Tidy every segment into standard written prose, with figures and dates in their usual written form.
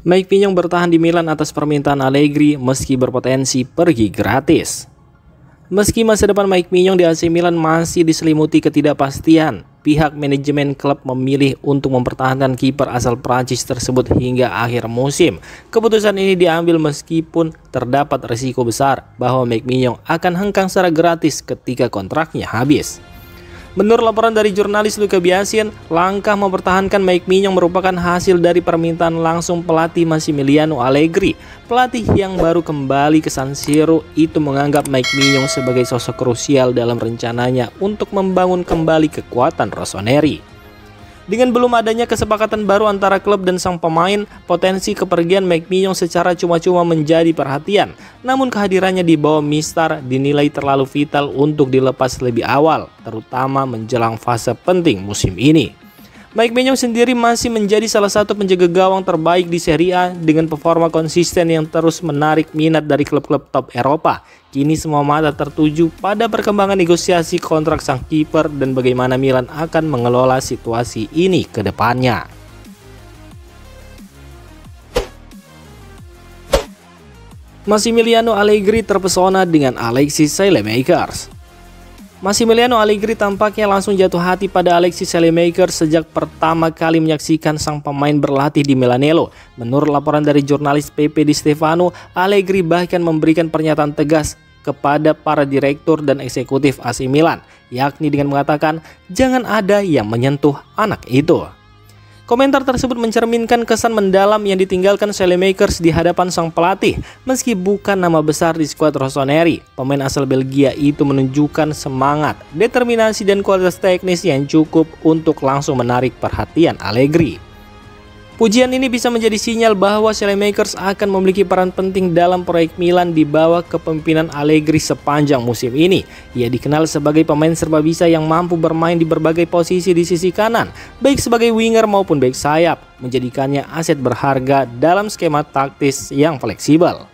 Mike Maignan bertahan di Milan atas permintaan Allegri meski berpotensi pergi gratis. Meski masa depan Mike Maignan di AC Milan masih diselimuti ketidakpastian, pihak manajemen klub memilih untuk mempertahankan kiper asal Prancis tersebut hingga akhir musim. Keputusan ini diambil meskipun terdapat risiko besar bahwa Mike Maignan akan hengkang secara gratis ketika kontraknya habis. Menurut laporan dari jurnalis Luca Biasin, langkah mempertahankan Mike Maignan merupakan hasil dari permintaan langsung pelatih Massimiliano Allegri. Pelatih yang baru kembali ke San Siro itu menganggap Mike Maignan sebagai sosok krusial dalam rencananya untuk membangun kembali kekuatan rossoneri. Dengan belum adanya kesepakatan baru antara klub dan sang pemain, potensi kepergian Mike Maignan secara cuma-cuma menjadi perhatian. Namun kehadirannya di bawah Mistar dinilai terlalu vital untuk dilepas lebih awal, terutama menjelang fase penting musim ini. Mike Maignan sendiri masih menjadi salah satu penjaga gawang terbaik di Serie A dengan performa konsisten yang terus menarik minat dari klub-klub top Eropa. Kini semua mata tertuju pada perkembangan negosiasi kontrak sang kiper dan bagaimana Milan akan mengelola situasi ini ke depannya. Massimiliano Allegri terpesona dengan Alexis Saelemaekers. Massimiliano Allegri tampaknya langsung jatuh hati pada Alexis Saelemaekers sejak pertama kali menyaksikan sang pemain berlatih di Milanello. Menurut laporan dari jurnalis Pepe Di Stefano, Allegri bahkan memberikan pernyataan tegas kepada para direktur dan eksekutif AC Milan, yakni dengan mengatakan jangan ada yang menyentuh anak itu. Komentar tersebut mencerminkan kesan mendalam yang ditinggalkan Saelemaekers di hadapan sang pelatih. Meski bukan nama besar di skuad rossoneri, pemain asal Belgia itu menunjukkan semangat, determinasi dan kualitas teknis yang cukup untuk langsung menarik perhatian Allegri. Pujian ini bisa menjadi sinyal bahwa Saelemaekers akan memiliki peran penting dalam proyek Milan di bawah kepemimpinan Allegri sepanjang musim ini. Ia dikenal sebagai pemain serba bisa yang mampu bermain di berbagai posisi di sisi kanan, baik sebagai winger maupun bek sayap, menjadikannya aset berharga dalam skema taktis yang fleksibel.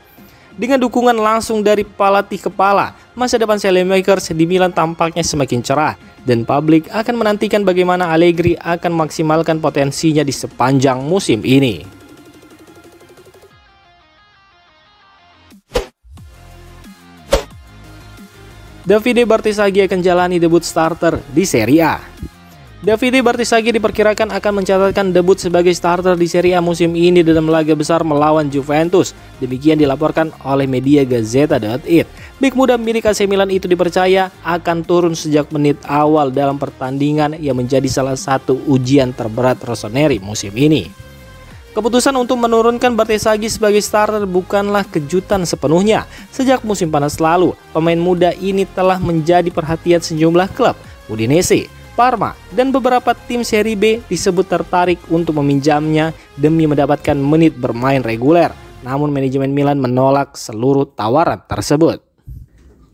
Dengan dukungan langsung dari pelatih kepala, masa depan Saelemaekers di Milan tampaknya semakin cerah dan publik akan menantikan bagaimana Allegri akan maksimalkan potensinya di sepanjang musim ini. Davide Bartesaghi akan jalani debut starter di Serie A. Davide Bartesaghi diperkirakan akan mencatatkan debut sebagai starter di Serie A musim ini dalam laga besar melawan Juventus. Demikian dilaporkan oleh media Gazzetta.it. Bek muda milik AC Milan itu dipercaya akan turun sejak menit awal dalam pertandingan yang menjadi salah satu ujian terberat rossoneri musim ini. Keputusan untuk menurunkan Bartesaghi sebagai starter bukanlah kejutan sepenuhnya. Sejak musim panas lalu, pemain muda ini telah menjadi perhatian sejumlah klub. Udinese, Parma, dan beberapa tim Serie B disebut tertarik untuk meminjamnya demi mendapatkan menit bermain reguler. Namun manajemen Milan menolak seluruh tawaran tersebut.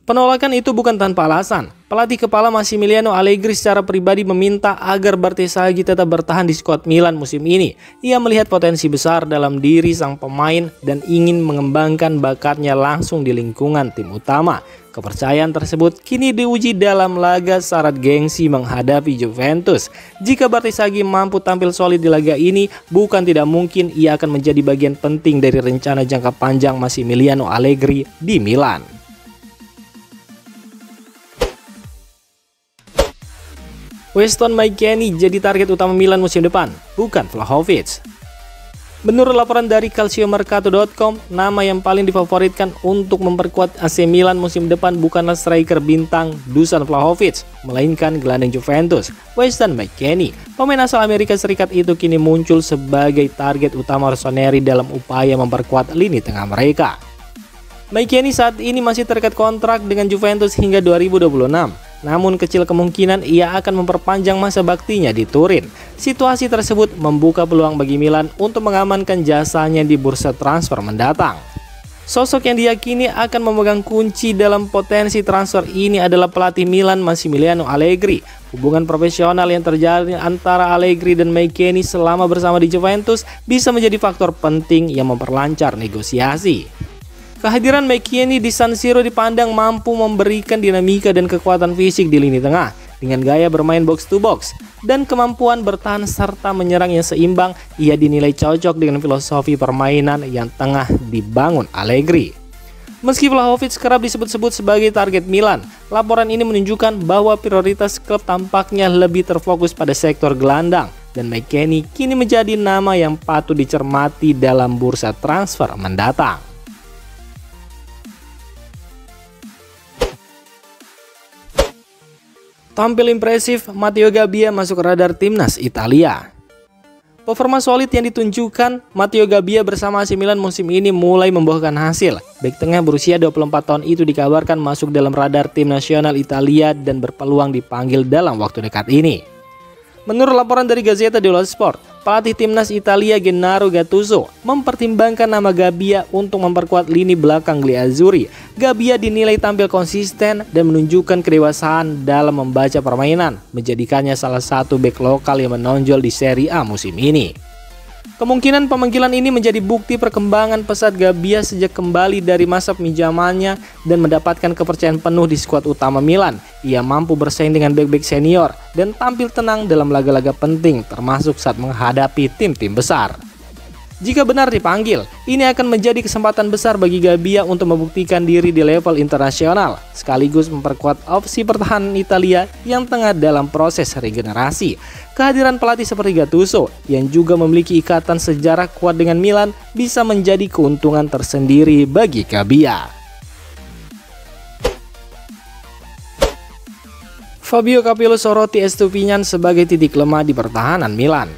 Penolakan itu bukan tanpa alasan. Pelatih kepala Massimiliano Allegri secara pribadi meminta agar Bartesaghi tetap bertahan di skuad Milan musim ini. Ia melihat potensi besar dalam diri sang pemain dan ingin mengembangkan bakatnya langsung di lingkungan tim utama. Kepercayaan tersebut kini diuji dalam laga syarat gengsi menghadapi Juventus. Jika Bartesaghi mampu tampil solid di laga ini, bukan tidak mungkin ia akan menjadi bagian penting dari rencana jangka panjang Massimiliano Allegri di Milan. Weston McKennie jadi target utama Milan musim depan, bukan Vlahovic. Menurut laporan dari calciomercato.com, nama yang paling difavoritkan untuk memperkuat AC Milan musim depan bukanlah striker bintang Dusan Vlahovic, melainkan gelandang Juventus, Weston McKennie. Pemain asal Amerika Serikat itu kini muncul sebagai target utama rossoneri dalam upaya memperkuat lini tengah mereka. McKennie saat ini masih terikat kontrak dengan Juventus hingga 2026. Namun kecil kemungkinan ia akan memperpanjang masa baktinya di Turin. Situasi tersebut membuka peluang bagi Milan untuk mengamankan jasanya di bursa transfer mendatang. Sosok yang diyakini akan memegang kunci dalam potensi transfer ini adalah pelatih Milan Massimiliano Allegri. Hubungan profesional yang terjalin antara Allegri dan McKennie selama bersama di Juventus bisa menjadi faktor penting yang memperlancar negosiasi. Kehadiran McKennie di San Siro dipandang mampu memberikan dinamika dan kekuatan fisik di lini tengah. Dengan gaya bermain box to box, dan kemampuan bertahan serta menyerang yang seimbang, ia dinilai cocok dengan filosofi permainan yang tengah dibangun Allegri. Meski Vlahovic kerap disebut-sebut sebagai target Milan, laporan ini menunjukkan bahwa prioritas klub tampaknya lebih terfokus pada sektor gelandang, dan McKennie kini menjadi nama yang patut dicermati dalam bursa transfer mendatang. Tampil impresif, Matteo Gabbia masuk radar timnas Italia. Performa solid yang ditunjukkan Matteo Gabbia bersama AC Milan musim ini mulai membuahkan hasil. Bek tengah berusia 24 tahun itu dikabarkan masuk dalam radar tim nasional Italia dan berpeluang dipanggil dalam waktu dekat ini. Menurut laporan dari Gazzetta dello Sport, pelatih timnas Italia Gennaro Gattuso mempertimbangkan nama Gabbia untuk memperkuat lini belakang Gliazzurri. Gabbia dinilai tampil konsisten dan menunjukkan kedewasaan dalam membaca permainan, menjadikannya salah satu bek lokal yang menonjol di Serie A musim ini. Kemungkinan pemanggilan ini menjadi bukti perkembangan pesat Gabbia sejak kembali dari masa pinjamannya dan mendapatkan kepercayaan penuh di skuad utama Milan. Ia mampu bersaing dengan bek-bek senior dan tampil tenang dalam laga-laga penting, termasuk saat menghadapi tim-tim besar. Jika benar dipanggil, ini akan menjadi kesempatan besar bagi Gabbia untuk membuktikan diri di level internasional, sekaligus memperkuat opsi pertahanan Italia yang tengah dalam proses regenerasi. Kehadiran pelatih seperti Gattuso, yang juga memiliki ikatan sejarah kuat dengan Milan, bisa menjadi keuntungan tersendiri bagi Gabbia. Fabio Capello soroti Estupiñán sebagai titik lemah di pertahanan Milan.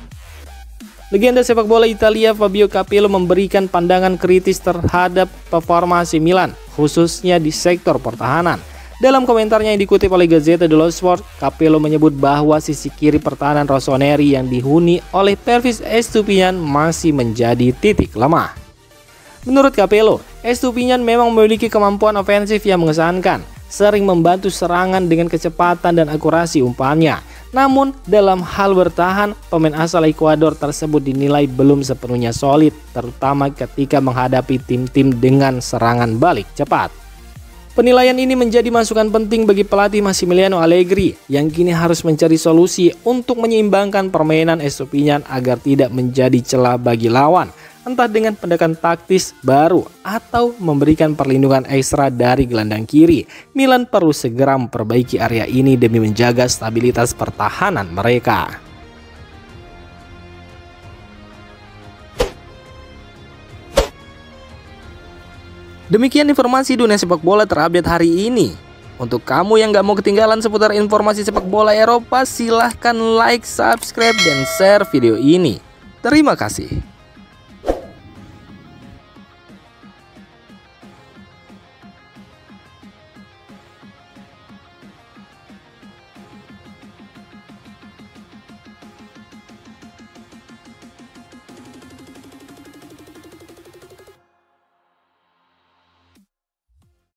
Legenda sepak bola Italia Fabio Capello memberikan pandangan kritis terhadap performa AC Milan, khususnya di sektor pertahanan. Dalam komentarnya yang dikutip oleh Gazzetta dello Sport, Capello menyebut bahwa sisi kiri pertahanan Rossoneri yang dihuni oleh Pervis Estupiñán masih menjadi titik lemah. Menurut Capello, Estupiñán memang memiliki kemampuan ofensif yang mengesankan, sering membantu serangan dengan kecepatan dan akurasi umpannya. Namun, dalam hal bertahan, pemain asal Ekuador tersebut dinilai belum sepenuhnya solid, terutama ketika menghadapi tim-tim dengan serangan balik cepat. Penilaian ini menjadi masukan penting bagi pelatih Massimiliano Allegri, yang kini harus mencari solusi untuk menyeimbangkan permainan Estupiñán agar tidak menjadi celah bagi lawan, entah dengan pendekatan taktis baru atau memberikan perlindungan ekstra dari gelandang kiri. Milan perlu segera memperbaiki area ini demi menjaga stabilitas pertahanan mereka. Demikian informasi dunia sepak bola terupdate hari ini. Untuk kamu yang gak mau ketinggalan seputar informasi sepak bola Eropa, silahkan like, subscribe, dan share video ini. Terima kasih.